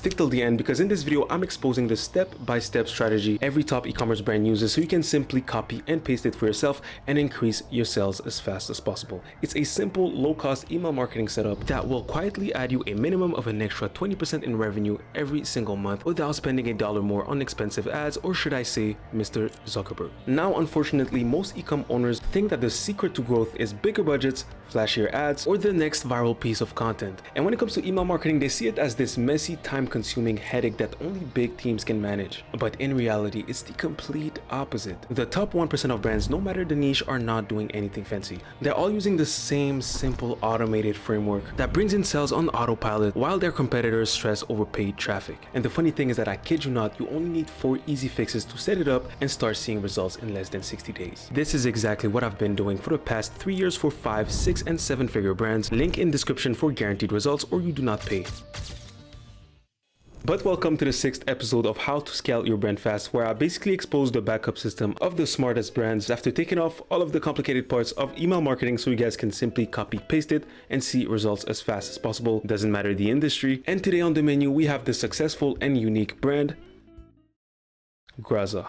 stick till the end because in this video I'm exposing the step-by-step strategy every top e-commerce brand uses so you can simply copy and paste it for yourself and increase your sales as fast as possible. It's a simple, low-cost email marketing setup that will quietly add you a minimum of an extra 20% in revenue every single month without spending $1 more on expensive ads, or should I say Mr. Zuckerberg. Now, unfortunately, most e-com owners think that the secret to growth is bigger budgets, flashier ads, or the next viral piece of content. And when it comes to email marketing, they see it as this messy, time-consuming headache that only big teams can manage. But in reality, it's the complete opposite. The top 1% of brands, no matter the niche, are not doing anything fancy. They're all using the same simple automated framework that brings in sales on autopilot while their competitors stress over paid traffic. And the funny thing is that I kid you not, you only need 4 easy fixes to set it up and start seeing results in less than 60 days. This is exactly what I've been doing for the past 3 years for 5, 6, and 7-figure brands. Link in description for guaranteed results, or you do not pay. But welcome to the 6th episode of How to Scale Your Brand Fast, where I basically expose the backup system of the smartest brands after taking off all of the complicated parts of email marketing so you guys can simply copy paste it and see results as fast as possible. Doesn't matter the industry. And today on the menu we have the successful and unique brand GRAZA.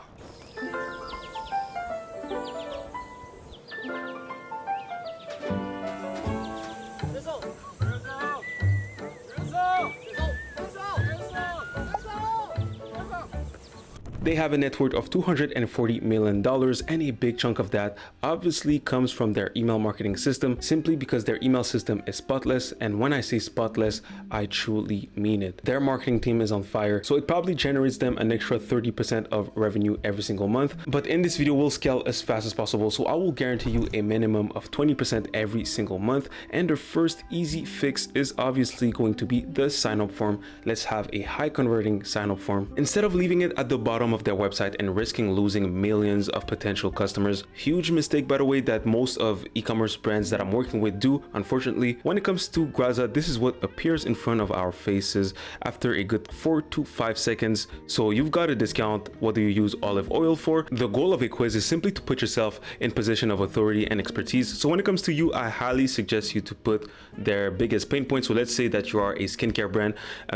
They have a net worth of $240 million, and a big chunk of that obviously comes from their email marketing system, simply because their email system is spotless. And when I say spotless, I truly mean it. Their marketing team is on fire, so it probably generates them an extra 30% of revenue every single month. But in this video, we'll scale as fast as possible, so I will guarantee you a minimum of 20% every single month. And the first easy fix is obviously going to be the sign-up form. Let's have a high converting sign-up form instead of leaving it at the bottom of their website and risking losing millions of potential customers. Huge mistake, by the way, that most of e-commerce brands that I'm working with do. Unfortunately, when it comes to GRAZA, this is what appears in front of our faces after a good 4 to 5 seconds. So you've got a discount whether you use olive oil for. The goal of a quiz is simply to put yourself in position of authority and expertise. So when it comes to you, I highly suggest you to put their biggest pain points. So let's say that you are a skincare brand.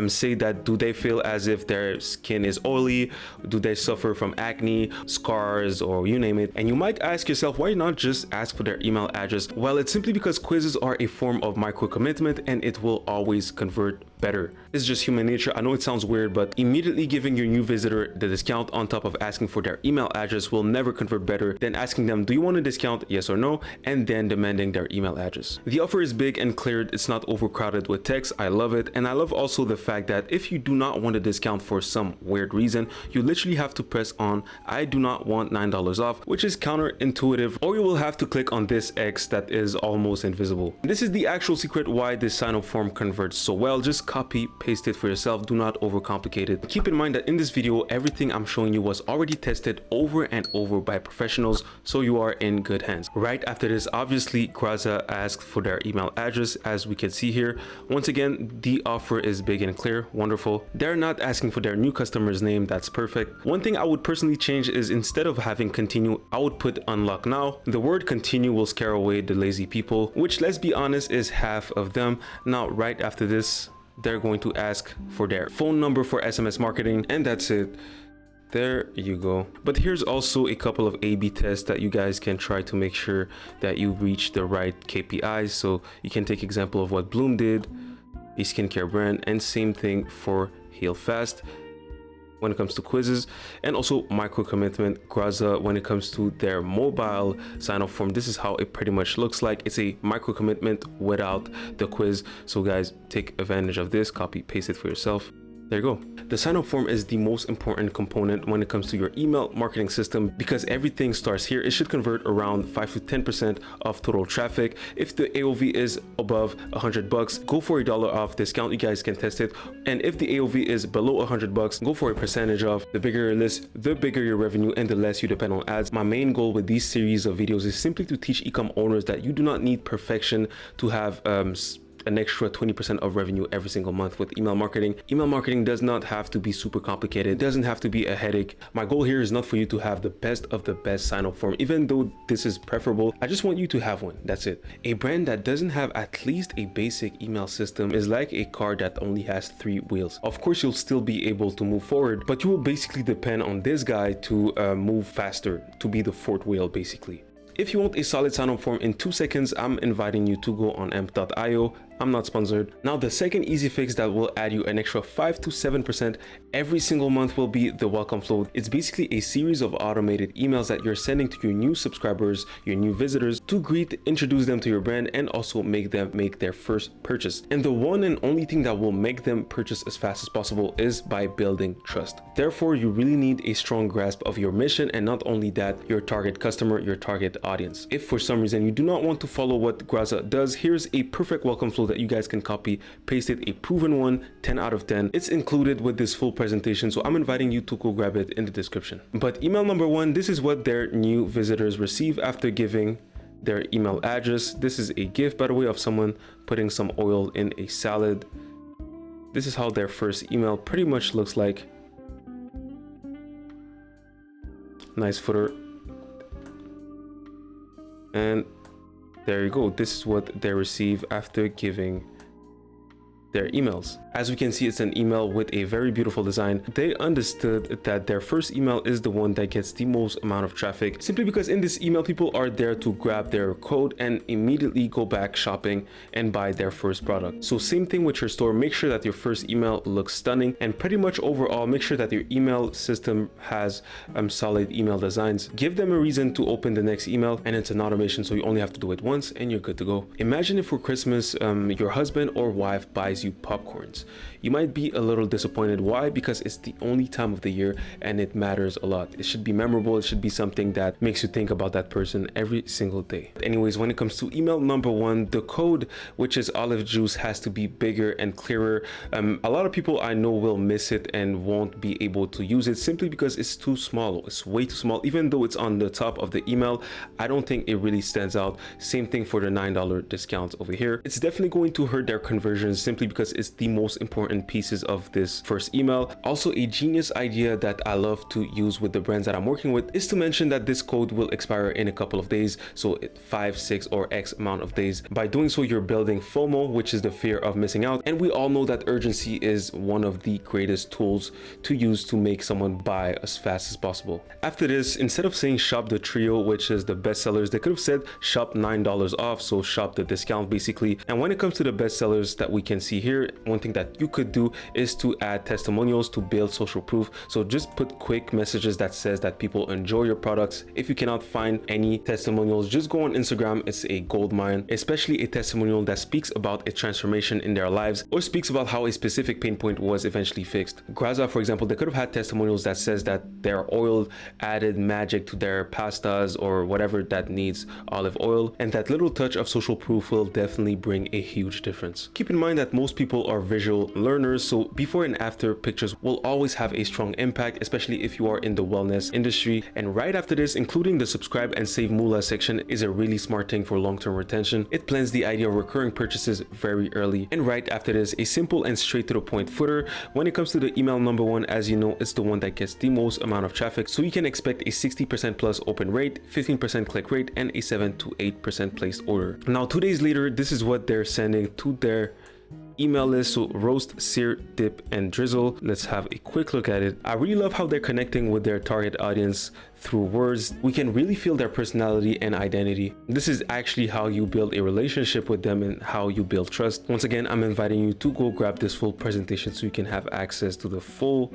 Say that, do they feel as if their skin is oily? Do they suffer from acne, scars, or you name it? And you might ask yourself, why not just ask for their email address? Well, it's simply because quizzes are a form of micro commitment and it will always convert better. It's just human nature. I know it sounds weird, but immediately giving your new visitor the discount on top of asking for their email address will never convert better than asking them, do you want a discount? Yes or no? And then demanding their email address. The offer is big and clear. It's not overcrowded with text. I love it. And I love also the fact that if you do not want a discount for some weird reason, you literally have to press on I do not want $9 off, which is counterintuitive, or you will have to click on this X that is almost invisible. This is the actual secret why this sign-up form converts so well. Just copy paste it for yourself. Do not overcomplicate it. Keep in mind that in this video, everything I'm showing you was already tested over and over by professionals, so you are in good hands. Right after this, obviously GRAZA asked for their email address, as we can see here. Once again, the offer is big and clear. Wonderful. They're not asking for their new customer's name. That's perfect. One thing I would personally change is instead of having continue, I would put unlock now. The word continue will scare away the lazy people, which, let's be honest, is half of them. Now, right after this, they're going to ask for their phone number for SMS marketing, and that's it. There you go. But here's also a couple of A/B tests that you guys can try to make sure that you reach the right KPIs. So you can take example of what Bloom did, a skincare brand, and same thing for Heal Fast when it comes to quizzes, and also micro commitment. GRAZA, when it comes to their mobile sign-up form, this is how it pretty much looks like. It's a micro commitment without the quiz. So guys, take advantage of this, copy paste it for yourself. There you go. The sign-up form is the most important component when it comes to your email marketing system because everything starts here. It should convert around 5 to 10% of total traffic. If the AOV is above $100, go for a $1 off discount. You guys can test it. And if the AOV is below $100, go for a percentage off. The bigger your list, the bigger your revenue, and the less you depend on ads. My main goal with these series of videos is simply to teach e-com owners that you do not need perfection to have an extra 20% of revenue every single month with email marketing. Email marketing does not have to be super complicated. It doesn't have to be a headache. My goal here is not for you to have the best of the best sign-up form, even though this is preferable. I just want you to have one. That's it. A brand that doesn't have at least a basic email system is like a car that only has 3 wheels. Of course, you'll still be able to move forward, but you will basically depend on this guy to move faster, to be the 4th wheel basically. If you want a solid sign-up form in 2 seconds, I'm inviting you to go on emp.io. I'm not sponsored. Now, the second easy fix that will add you an extra 5 to 7% every single month will be the welcome flow. It's basically a series of automated emails that you're sending to your new subscribers, your new visitors, to greet, introduce them to your brand, and also make them make their first purchase. And the one and only thing that will make them purchase as fast as possible is by building trust. Therefore, you really need a strong grasp of your mission, and not only that, your target customer, your target audience. If for some reason you do not want to follow what GRAZA does, here's a perfect welcome flow that you guys can copy, paste it, a proven one, 10 out of 10. It's included with this full presentation, so I'm inviting you to go grab it in the description. But email number 1, this is what their new visitors receive after giving their email address. This is a gift, by the way, of someone putting some oil in a salad. This is how their first email pretty much looks like. Nice footer. And there you go. This is what they receive after giving their emails. As we can see, it's an email with a very beautiful design. They understood that their first email is the one that gets the most amount of traffic, simply because in this email, people are there to grab their code and immediately go back shopping and buy their first product. So same thing with your store. Make sure that your first email looks stunning, and pretty much overall, make sure that your email system has solid email designs. Give them a reason to open the next email, and it's an automation, so you only have to do it once and you're good to go. Imagine if for Christmas, your husband or wife buys you popcorns. You might be a little disappointed. Why? Because it's the only time of the year and it matters a lot. It should be memorable. It should be something that makes you think about that person every single day. Anyways, when it comes to email number 1, the code, which is olive juice, has to be bigger and clearer. A lot of people I know will miss it and won't be able to use it simply because it's too small. It's way too small. Even though it's on the top of the email, I don't think it really stands out. Same thing for the $9 discount over here. It's definitely going to hurt their conversions simply because it's the most important pieces of this first email. Also, a genius idea that I love to use with the brands that I'm working with is to mention that this code will expire in a couple of days, so 5, 6, or X amount of days. By doing so, you're building FOMO, which is the fear of missing out, and we all know that urgency is one of the greatest tools to use to make someone buy as fast as possible. After this, instead of saying shop the trio, which is the best sellers, they could have said shop $9 off, so shop the discount basically. And when it comes to the best sellers that we can see here, one thing that you could do is to add testimonials to build social proof. So just put quick messages that says that people enjoy your products. If you cannot find any testimonials, just go on Instagram. It's a gold mine, especially a testimonial that speaks about a transformation in their lives or speaks about how a specific pain point was eventually fixed. GRAZA, for example, they could have had testimonials that says that their oil added magic to their pastas or whatever that needs olive oil, and that little touch of social proof will definitely bring a huge difference. Keep in mind that most people are visual learners, so before and after pictures will always have a strong impact, especially if you are in the wellness industry. And right after this, including the subscribe and save moolah section is a really smart thing for long-term retention. It plans the idea of recurring purchases very early. And right after this, a simple and straight to the point footer. When it comes to the email number 1, as you know, it's the one that gets the most amount of traffic, so you can expect a 60% plus open rate, 15% click rate, and a 7 to 8% placed order. Now 2 days later, this is what they're sending to their email list. So roast, sear, dip, and drizzle. Let's have a quick look at it. I really love how they're connecting with their target audience through words. We can really feel their personality and identity. This is actually how you build a relationship with them and how you build trust. Once again, I'm inviting you to go grab this full presentation so you can have access to the full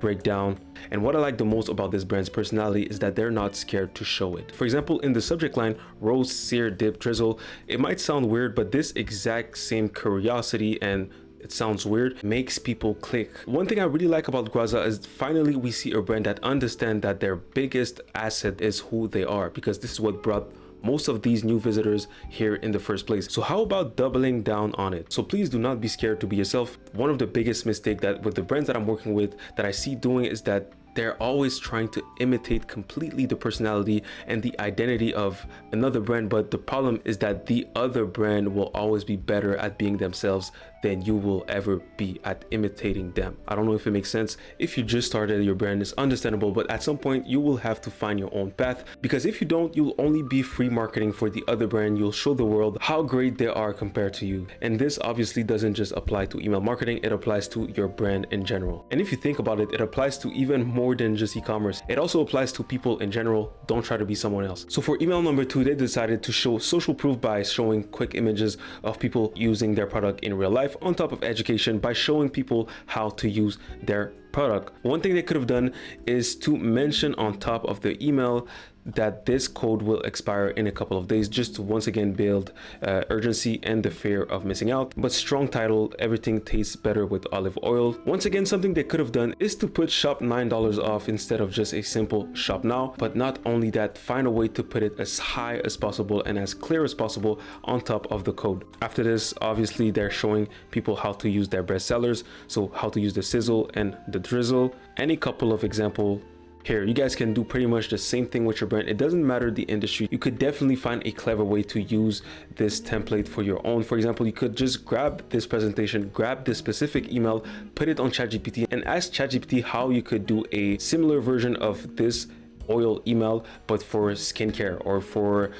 breakdown. And what I like the most about this brand's personality is that they're not scared to show it. For example, in the subject line, roast, sear, dip, drizzle, it might sound weird, but this exact same curiosity and it sounds weird makes people click. One thing I really like about GRAZA is finally we see a brand that understands that their biggest asset is who they are, because this is what brought most of these new visitors here in the first place. So how about doubling down on it? So please do not be scared to be yourself. One of the biggest mistakes that with the brands that I'm working with that I see doing is that they're always trying to imitate completely the personality and the identity of another brand, but the problem is that the other brand will always be better at being themselves than you will ever be at imitating them. I don't know if it makes sense. If you just started your brand, it's understandable, but at some point you will have to find your own path, because if you don't, you'll only be free marketing for the other brand. You'll show the world how great they are compared to you. And this obviously doesn't just apply to email marketing, it applies to your brand in general. And if you think about it, it applies to even more than just e-commerce. It also applies to people in general. Don't try to be someone else. So for email number 2, they decided to show social proof by showing quick images of people using their product in real life, on top of education by showing people how to use their product. One thing they could have done is to mention on top of the email that this code will expire in a couple of days, just to once again build urgency and the fear of missing out. But strong title, everything tastes better with olive oil. Once again, something they could have done is to put shop $9 off instead of just a simple shop now. But not only that, find a way to put it as high as possible and as clear as possible on top of the code. After this, obviously they're showing people how to use their best sellers, so how to use the sizzle and the drizzle. Any couple of example here. You guys can do pretty much the same thing with your brand. It doesn't matter the industry. You could definitely find a clever way to use this template for your own. For example, you could just grab this presentation, grab this specific email, put it on ChatGPT and ask ChatGPT how you could do a similar version of this oil email, but for skincare or for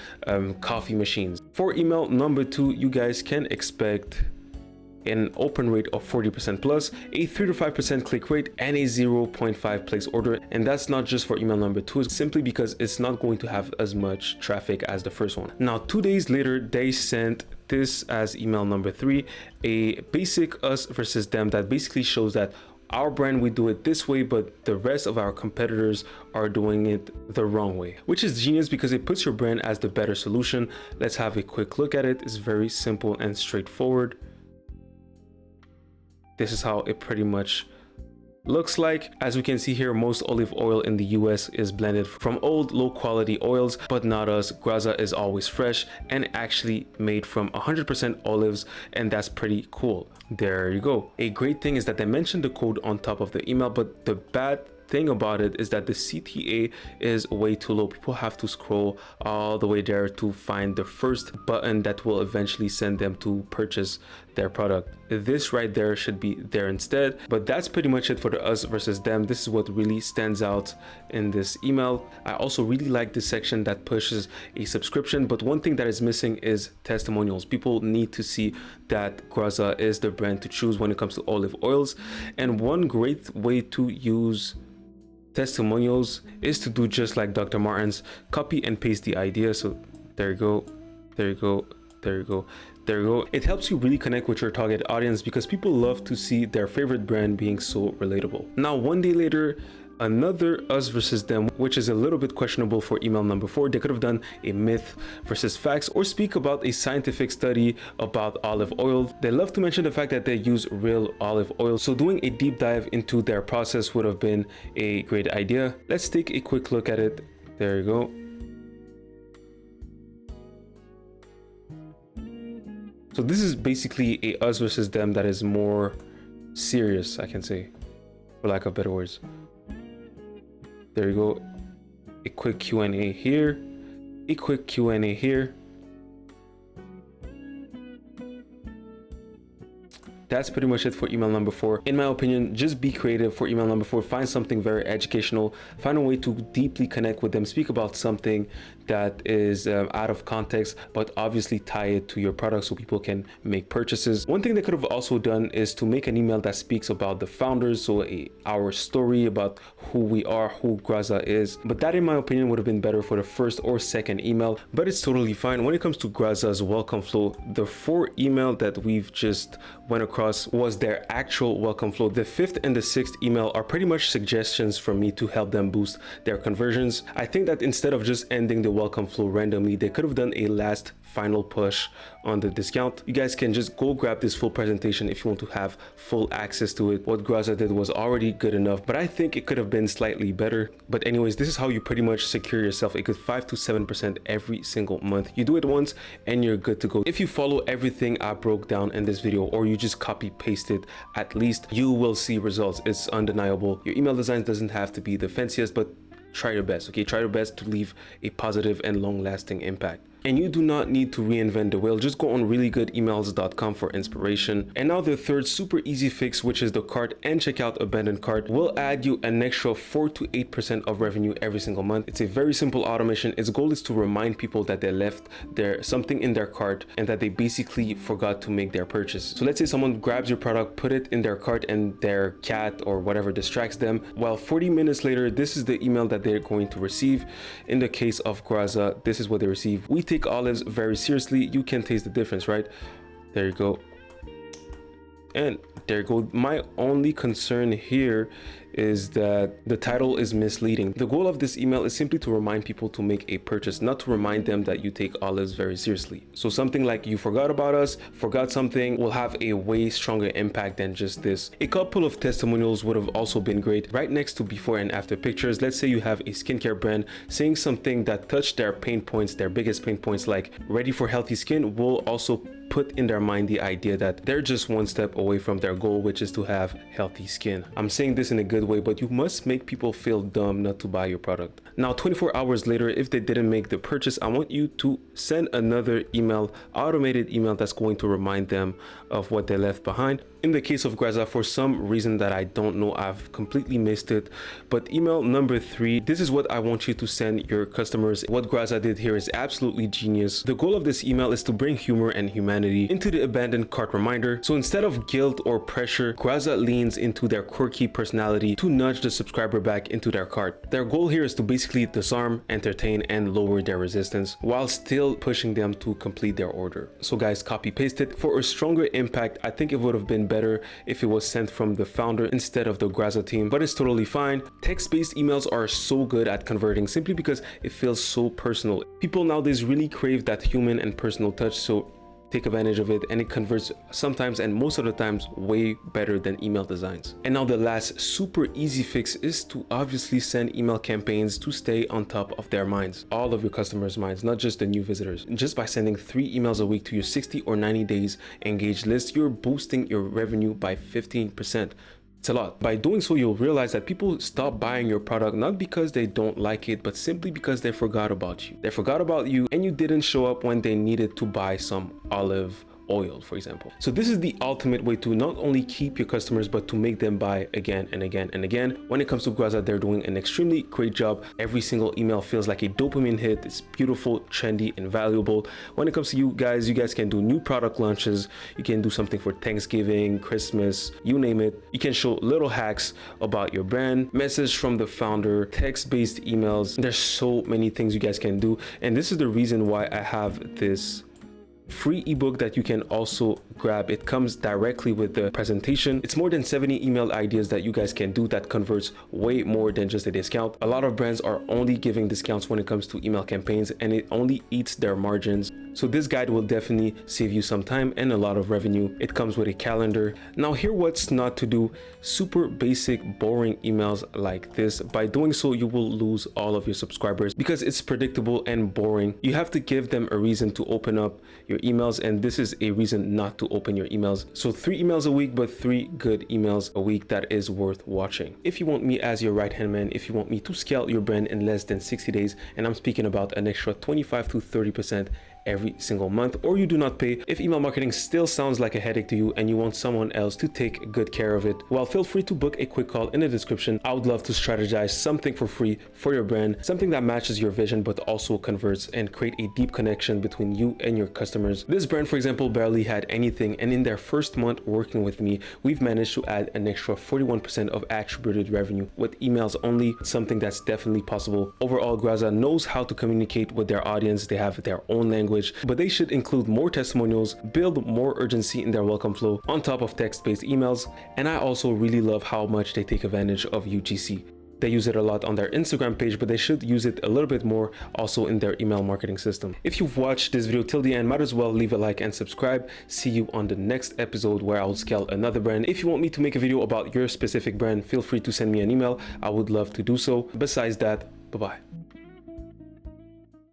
coffee machines. For email number 2, you guys can expect an open rate of 40% plus, a 3 to 5% click rate, and a 0.5 place order. And that's not just for email number 2, simply because it's not going to have as much traffic as the first one. Now, 2 days later, they sent this as email number 3, a basic us versus them that basically shows that our brand, we do it this way, but the rest of our competitors are doing it the wrong way, which is genius because it puts your brand as the better solution. Let's have a quick look at it. It's very simple and straightforward. This is how it pretty much looks like. As we can see here, most olive oil in the US is blended from old low quality oils, but not us. GRAZA is always fresh and actually made from 100% olives, and that's pretty cool. There you go. A great thing is that they mentioned the code on top of the email, but the bad thing about it is that the CTA is way too low. People have to scroll all the way there to find the first button that will eventually send them to purchase their product. This right there should be there instead. But that's pretty much it for the us versus them. This is what really stands out in this email. I also really like this section that pushes a subscription, but one thing that is missing is testimonials. People need to see that GRAZA is the brand to choose when it comes to olive oils. And one great way to use testimonials is to do just like Dr. Martens, copy and paste the idea. So there you go, there you go, there you go, there you go. It helps you really connect with your target audience because people love to see their favorite brand being so relatable. Now, 1 day later, another us versus them, which is a little bit questionable for email number 4. They could have done a myth versus facts or speak about a scientific study about olive oil. They love to mention the fact that they use real olive oil, so doing a deep dive into their process would have been a great idea. Let's take a quick look at it. There you go. So this is basically a us versus them that is more serious, I can say, for lack of better words. There you go. A quick Q&A here. A quick Q&A here. That's pretty much it for email number 4. In my opinion, just be creative for email number 4. Find something very educational. Find a way to deeply connect with them. Speak about something that is out of context, but obviously tie it to your product so people can make purchases. One thing they could have also done is to make an email that speaks about the founders, so our story about who we are, who GRAZA is. But that, in my opinion, would have been better for the first or second email, but it's totally fine. When it comes to GRAZA's welcome flow, the 4 email that we've just went across was their actual welcome flow. The 5th and the 6th email are pretty much suggestions from me to help them boost their conversions. I think that instead of just ending the welcome flow randomly. They could have done a last final push on the discount. You guys can just go grab this full presentation if you want to have full access to it. What GRAZA did was already good enough, but I think it could have been slightly better. But anyways, this is how you pretty much secure yourself a good 5 to 7% every single month. You do it once and you're good to go. If you follow everything I broke down in this video, or you just copy paste it, at least you will see results. It's undeniable. Your email design doesn't have to be the fanciest, but try your best. Okay, try your best to leave a positive and long-lasting impact. And you do not need to reinvent the wheel. Just go on reallygoodemails.com for inspiration. And now the third super easy fix, which is the cart and checkout abandoned cart, will add you an extra 4 to 8% of revenue every single month. It's a very simple automation. Its goal is to remind people that they left something in their cart and that they basically forgot to make their purchase. So let's say someone grabs your product, put it in their cart, and their cat or whatever distracts them. While 40 minutes later, this is the email that they're going to receive. In the case of GRAZA, this is what they receive. We take olives very seriously. You can taste the difference, right? There you go. And there you go. My only concern here is that the title is misleading. The goal of this email is simply to remind people to make a purchase, not to remind them that you take olives very seriously. So something like "you forgot about us," "forgot something" will have a way stronger impact than just this. A couple of testimonials would have also been great. Right next to before and after pictures, let's say you have a skincare brand saying something that touched their pain points, their biggest pain points, like "ready for healthy skin," will also put in their mind the idea that they're just one step away from their goal, which is to have healthy skin. I'm saying this in a good way, but you must make people feel dumb not to buy your product. Now, 24 hours later, if they didn't make the purchase, I want you to send another email, automated email, that's going to remind them of what they left behind. In the case of GRAZA, for some reason that I don't know, I've completely missed it, but email number 3, this is what I want you to send your customers. What GRAZA did here is absolutely genius. The goal of this email is to bring humor and humanity into the abandoned cart reminder. So instead of guilt or pressure, GRAZA leans into their quirky personality to nudge the subscriber back into their cart. Their goal here is to basically disarm, entertain, and lower their resistance while still pushing them to complete their order. So guys, copy paste it. For a stronger impact, I think it would have been better if it was sent from the founder instead of the GRAZA team, but it's totally fine. Text-based emails are so good at converting simply because it feels so personal. People nowadays really crave that human and personal touch, so take advantage of it, and it converts sometimes and most of the times way better than email designs. And now the last super easy fix is to obviously send email campaigns to stay on top of their minds, all of your customers' minds, not just the new visitors. Just by sending 3 emails a week to your 60 or 90 days engaged list, you're boosting your revenue by 15%. It's a lot. By doing so, you'll realize that people stop buying your product not because they don't like it, but simply because they forgot about you. They forgot about you and you didn't show up when they needed to buy some olive oil, for example. So this is the ultimate way to not only keep your customers, but to make them buy again and again and again. When it comes to GRAZA, they're doing an extremely great job. Every single email feels like a dopamine hit. It's beautiful, trendy, and valuable. When it comes to you guys can do new product launches. You can do something for Thanksgiving, Christmas, you name it. You can show little hacks about your brand, message from the founder, text-based emails. There's so many things you guys can do. And this is the reason why I have this free ebook that you can also grab. It comes directly with the presentation. It's more than 70 email ideas that you guys can do that converts way more than just a discount. A lot of brands are only giving discounts when it comes to email campaigns, and it only eats their margins. So this guide will definitely save you some time and a lot of revenue. It comes with a calendar. Now here what's not to do: super basic, boring emails like this. By doing so, you will lose all of your subscribers because it's predictable and boring. You have to give them a reason to open up your emails, and this is a reason not to open your emails. So 3 emails a week, but 3 good emails a week that is worth watching. If you want me as your right hand man, if you want me to scale your brand in less than 60 days, and I'm speaking about an extra 25 to 30% every single month, or you do not pay, if email marketing still sounds like a headache to you and you want someone else to take good care of it, well, feel free to book a quick call in the description. I would love to strategize something for free for your brand, something that matches your vision but also converts and create a deep connection between you and your customers. This brand, for example, barely had anything, and in their first month working with me, we've managed to add an extra 41% of attributed revenue with emails only, something that's definitely possible. Overall, GRAZA knows how to communicate with their audience. They have their own language, but they should include more testimonials, build more urgency in their welcome flow on top of text-based emails. And I also really love how much they take advantage of UGC. They use it a lot on their Instagram page, but they should use it a little bit more also in their email marketing system. If you've watched this video till the end, might as well leave a like and subscribe. See you on the next episode where I'll scale another brand. If you want me to make a video about your specific brand, feel free to send me an email. I would love to do so. Besides that, bye-bye.